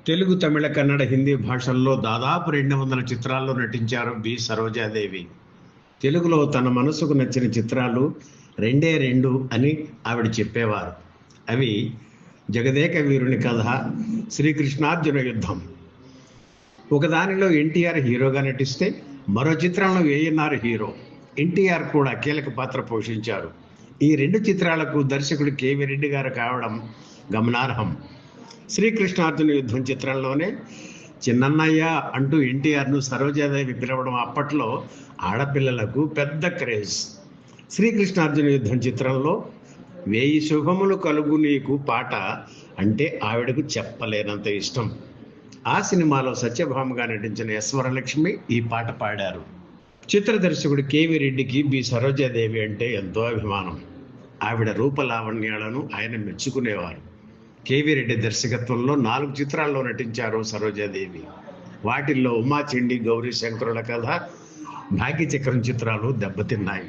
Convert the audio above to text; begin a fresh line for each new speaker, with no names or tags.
తెలుగు, తమిళ, కన్నడ, హిందీ భాషల్లో దాదాపు 200 చిత్రాల్లో నటించారు బి సరోజాదేవి. తెలుగులో తన మనసుకు నచ్చిన చిత్రాలు రెండే రెండు అని ఆవిడ చెప్పేవారు. అవి జగదేక వీరుని కథ, శ్రీకృష్ణార్జున యుద్ధం. ఒకదానిలో ఎన్టీఆర్ హీరోగా నటిస్తే మరో చిత్రంలో ఏఎన్ఆర్ హీరో. ఎన్టీఆర్ కూడా కీలక పాత్ర పోషించారు. ఈ రెండు చిత్రాలకు దర్శకుడు కేవీ రెడ్డి గారు కావడం గమనార్హం. శ్రీకృష్ణార్జున యుద్ధం చిత్రంలోనే చిన్నన్నయ్య అంటూ ఎన్టీఆర్ను సరోజాదేవి పిలవడం అప్పట్లో ఆడపిల్లలకు పెద్ద క్రేజ్. శ్రీకృష్ణార్జున యుద్ధం చిత్రంలో 1000 శుభములు కలుగు నీకు పాట అంటే ఆవిడకు చెప్పలేనంత ఇష్టం. ఆ సినిమాలో సత్యభామగా నటించిన ఎస్ వరలక్ష్మి ఈ పాట పాడారు. చిత్ర దర్శకుడు కేవీ రెడ్డికి బి సరోజాదేవి అంటే ఎంతో అభిమానం. ఆవిడ రూపలావణ్యాలను ఆయన మెచ్చుకునేవారు. కేవీ రెడ్డి దర్శకత్వంలో 4 చిత్రాల్లో నటించారు సరోజాదేవి. వాటిల్లో ఉమా చెండి, గౌరీ శంకరుల కథ, భాగ్యచక్రం చిత్రాలు దెబ్బతిన్నాయి.